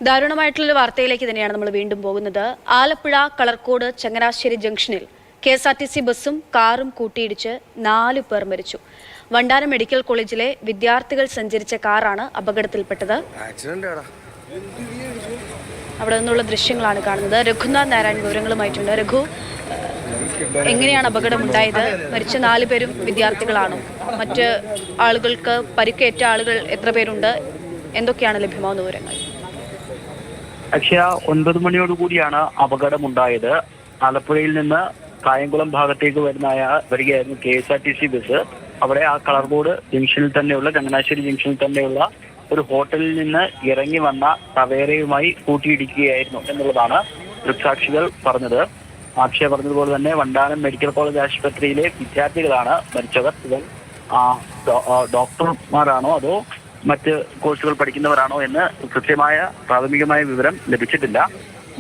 ദാരുണമായിട്ടുള്ള വാർത്തയിലേക്ക് തന്നെയാണ് നമ്മൾ വീണ്ടും പോകുന്നത്. ആലപ്പുഴ കളർക്കോട് ചങ്ങനാശ്ശേരി ജംഗ്ഷനിൽ KSRTC ബസ്സും കാറും കൂട്ടിയിടിച്ച് 4 പേർ മരിച്ചു. വണ്ടാനം മെഡിക്കൽ കോളേജിലെ വിദ്യാർത്ഥികൾ സഞ്ചരിച്ച കാറാണ് അപകടത്തിൽപ്പെട്ടത്. അവിടെ നിന്നുള്ള ദൃശ്യങ്ങളാണ് കാണുന്നത്. രഘുനാഥ് നാരായൺ വിവരങ്ങളുമായിട്ടുണ്ട്. രഘു, എങ്ങനെയാണ് അപകടമുണ്ടായത്? മരിച്ച 4 പേരും വിദ്യാർത്ഥികളാണോ? മറ്റ് ആളുകൾക്ക് പരിക്കേറ്റ ആളുകൾ എത്ര പേരുണ്ട്? എന്തൊക്കെയാണ് ലഭ്യമാകുന്ന വിവരങ്ങൾ? അക്ഷയ, 9 മണിയോടുകൂടിയാണ് അപകടമുണ്ടായത്. ആലപ്പുഴയിൽ നിന്ന് കായംകുളം ഭാഗത്തേക്ക് വരികയായിരുന്നു KSRTC ബസ്. അവിടെ ആ കളർകോട് ജംഗ്ഷനിൽ തന്നെയുള്ള ചങ്ങനാശ്ശേരി ജംഗ്ഷനിൽ തന്നെയുള്ള ഒരു ഹോട്ടലിൽ നിന്ന് ഇറങ്ങി വന്ന ടവേരയുമായി കൂട്ടിയിടിക്കുകയായിരുന്നു എന്നുള്ളതാണ് ദൃക്സാക്ഷികൾ പറഞ്ഞത്. അക്ഷയ പറഞ്ഞതുപോലെ തന്നെ വണ്ടാനം മെഡിക്കൽ കോളേജ് ആശുപത്രിയിലെ വിദ്യാർത്ഥികളാണ് മരിച്ചവർ. ഇവർ ഡോക്ടർമാരാണോ അതോ മറ്റ് കോഴ്സുകൾ പഠിക്കുന്നവരാണോ എന്ന് കൃത്യമായ പ്രാഥമികമായ വിവരം ലഭിച്ചിട്ടില്ല.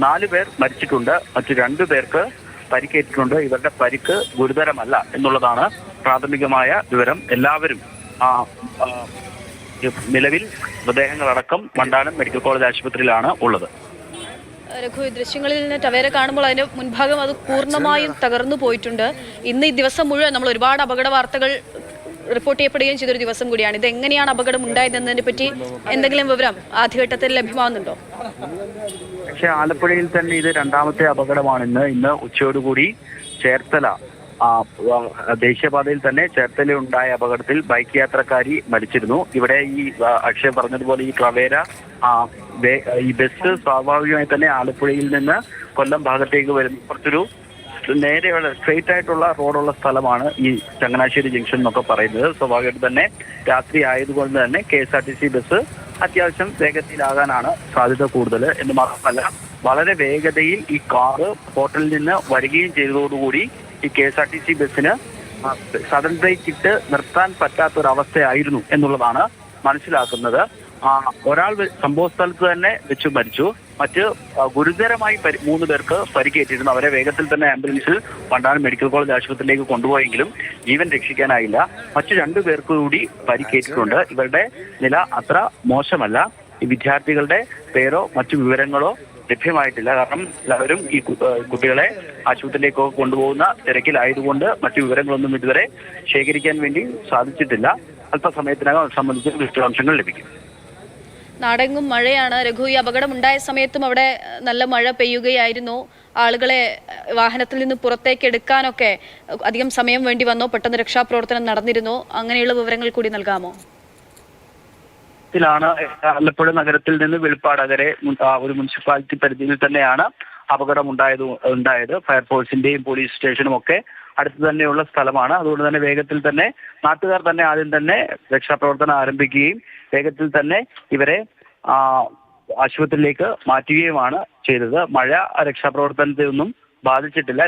4 പേർ മരിച്ചിട്ടുണ്ട്, മറ്റു 2 പേർക്ക് പരിക്കേറ്റിട്ടുണ്ട്. ഇവരുടെ പരിക്ക് ഗുരുതരമല്ല എന്നുള്ളതാണ് പ്രാഥമികമായ വിവരം. എല്ലാവരും നിലവിൽ മൃതദേഹങ്ങളടക്കം വണ്ടാനം മെഡിക്കൽ കോളേജ് ആശുപത്രിയിലാണ് ഉള്ളത്. രഘു, ദൃശ്യങ്ങളിൽ നിന്ന് ടവേര കാണുമ്പോൾ അതിന്റെ മുൻഭാഗം അത് പൂർണ്ണമായും തകർന്നു പോയിട്ടുണ്ട്. ഇന്ന് ഈ ദിവസം മുഴുവൻ നമ്മൾ ഒരുപാട് അപകട വാർത്തകൾ റിപ്പോർട്ട് ചെയ്യപ്പെടുകയും ചെയ്തൊരു ദിവസം കൂടിയാണ്. ഇത് എങ്ങനെയാണ് അപകടം ഉണ്ടായതെന്നതിനെ പറ്റി എന്തെങ്കിലും വിവരം ആദ്യഘട്ടത്തിൽ ലഭ്യമാകുന്നുണ്ടോ? പക്ഷേ ആലപ്പുഴയിൽ തന്നെ ഇത് 2ാമത്തെ അപകടമാണ്. ഇന്ന് ഉച്ചയോടുകൂടി ചേർത്തല ദേശീയപാതയിൽ തന്നെ ചേർത്തല ഉണ്ടായ അപകടത്തിൽ ബൈക്ക് യാത്രക്കാരി മരിച്ചിരുന്നു. ഇവിടെ ഈ അക്ഷയ പറഞ്ഞതുപോലെ ഈ ടവേര ഈ ബസ് സ്വാഭാവികമായി തന്നെ ആലപ്പുഴയിൽ നിന്ന് കൊല്ലം ഭാഗത്തേക്ക് വരുന്ന കുറച്ചൊരു നേരെയുള്ള സ്ട്രെയിറ്റ് ആയിട്ടുള്ള റോഡുള്ള സ്ഥലമാണ് ഈ ചങ്ങനാശ്ശേരി ജംഗ്ഷൻ എന്നൊക്കെ പറയുന്നത്. സ്വാഭാവികമായിട്ട് തന്നെ രാത്രി ആയതുകൊണ്ട് തന്നെ KSRTC ബസ് അത്യാവശ്യം വേഗത്തിലാകാനാണ് സാധ്യത കൂടുതൽ. എന്ന് മാത്രമല്ല, വളരെ വേഗതയിൽ ഈ കാറ് ഹോട്ടലിൽ നിന്ന് വരികയും ചെയ്തതോടുകൂടി ഈ KSRTC ബസ്സിന് സഡൻ ബ്രേക്ക് ഇട്ട് നിർത്താൻ പറ്റാത്തൊരവസ്ഥയായിരുന്നു എന്നുള്ളതാണ് മനസ്സിലാക്കുന്നത്. ഒരാൾ സംഭവ സ്ഥലത്ത് തന്നെ വെച്ച് മരിച്ചു. മറ്റ് ഗുരുതരമായി 3 പേർക്ക് പരിക്കേറ്റിരുന്നു. അവരെ വേഗത്തിൽ തന്നെ ആംബുലൻസിൽ വണ്ടാനം മെഡിക്കൽ കോളേജ് ആശുപത്രിയിലേക്ക് കൊണ്ടുപോയെങ്കിലും ജീവൻ രക്ഷിക്കാനായില്ല. മറ്റു 2 പേർക്ക് കൂടി പരിക്കേറ്റിട്ടുണ്ട്. ഇവരുടെ നില അത്ര മോശമല്ല. ഈ വിദ്യാർത്ഥികളുടെ പേരോ മറ്റു വിവരങ്ങളോ ലഭ്യമായിട്ടില്ല. കാരണം എല്ലാവരും ഈ കുട്ടികളെ ആശുപത്രിയിലേക്ക് കൊണ്ടുപോകുന്ന തിരക്കിലായതുകൊണ്ട് മറ്റു വിവരങ്ങളൊന്നും ഇതുവരെ ശേഖരിക്കാൻ വേണ്ടി സാധിച്ചിട്ടില്ല. അല്പസമയത്തിനകം സംബന്ധിച്ച് വിശദാംശങ്ങൾ ലഭിക്കും. നാടെങ്ങും മഴയാണ്. രഘു, ഈ അപകടം ഉണ്ടായ സമയത്തും അവിടെ നല്ല മഴ പെയ്യുകയായിരുന്നു. ആളുകളെ വാഹനത്തിൽ നിന്ന് പുറത്തേക്ക് എടുക്കാനൊക്കെ അധികം സമയം വേണ്ടി വന്നോ? പെട്ടെന്ന് രക്ഷാപ്രവർത്തനം നടന്നിരുന്നോ? അങ്ങനെയുള്ള വിവരങ്ങൾ കൂടി നൽകാമോ? ആലപ്പുഴ നഗരത്തിൽ നിന്ന് വെളിപ്പാടകരെ ഒരു മുനിസിപ്പാലിറ്റി പരിധിയിൽ തന്നെയാണ് അപകടം ഉണ്ടായത്. ഫയർഫോഴ്സിന്റെയും പോലീസ് സ്റ്റേഷനും ഒക്കെ അടുത്ത് തന്നെയുള്ള സ്ഥലമാണ്. അതുകൊണ്ട് തന്നെ വേഗത്തിൽ തന്നെ നാട്ടുകാർ തന്നെ ആദ്യം തന്നെ രക്ഷാപ്രവർത്തനം ആരംഭിക്കുകയും വേഗത്തിൽ തന്നെ ഇവരെ ആശുപത്രിയിലേക്ക് മാറ്റുകയുമാണ് ചെയ്തത്. മഴ രക്ഷാപ്രവർത്തനത്തെ ഒന്നും ബാധിച്ചിട്ടില്ല.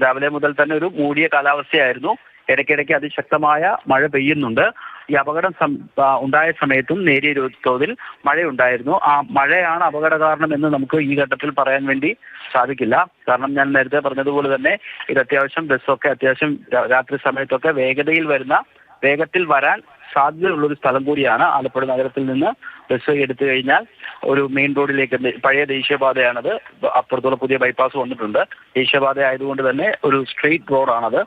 രാവിലെ മുതൽ തന്നെ ഒരു മൂടിയ കാലാവസ്ഥയായിരുന്നു. ഇടയ്ക്കിടയ്ക്ക് അതിശക്തമായ മഴ പെയ്യുന്നുണ്ട്. ഈ അപകടം ഉണ്ടായ സമയത്തും നേരിയ തോതിൽ മഴയുണ്ടായിരുന്നു. ആ മഴയാണ് അപകട കാരണം എന്ന് നമുക്ക് ഈ ഘട്ടത്തിൽ പറയാൻ വേണ്ടി സാധിക്കില്ല. കാരണം ഞാൻ നേരത്തെ പറഞ്ഞതുപോലെ തന്നെ ഇത് ബസ്സൊക്കെ അത്യാവശ്യം രാത്രി സമയത്തൊക്കെ വേഗത്തിൽ വരാൻ സാധ്യതയുള്ളൊരു സ്ഥലം കൂടിയാണ്. ആലപ്പുഴ നഗരത്തിൽ നിന്ന് ബസ് എടുത്തു കഴിഞ്ഞാൽ ഒരു മെയിൻ റോഡിലേക്ക്, പഴയ ദേശീയപാതയാണത്, അപ്പുറത്തുള്ള പുതിയ ബൈപ്പാസ് വന്നിട്ടുണ്ട്. ദേശീയപാത ആയതുകൊണ്ട് തന്നെ ഒരു സ്ട്രെയിറ്റ് റോഡാണത്.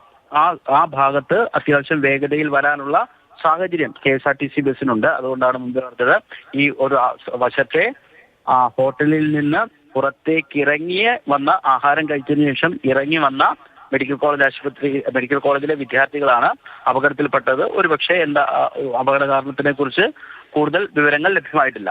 ആ ഭാഗത്ത് അത്യാവശ്യം വേഗതയിൽ വരാനുള്ള സാഹചര്യം KSRTC ബസ്സിനുണ്ട്. അതുകൊണ്ടാണ് മുമ്പ് പറഞ്ഞത് ഈ ഒരു വശത്തെ ഹോട്ടലിൽ നിന്ന് പുറത്തേക്ക് ആഹാരം കഴിച്ചതിന് ശേഷം ഇറങ്ങി വന്ന മെഡിക്കൽ കോളേജിലെ വിദ്യാർത്ഥികളാണ് അപകടത്തിൽപ്പെട്ടത്. ഒരുപക്ഷെ അപകട കാരണത്തിനെ കുറിച്ച് കൂടുതൽ വിവരങ്ങൾ ലഭ്യമായിട്ടില്ല.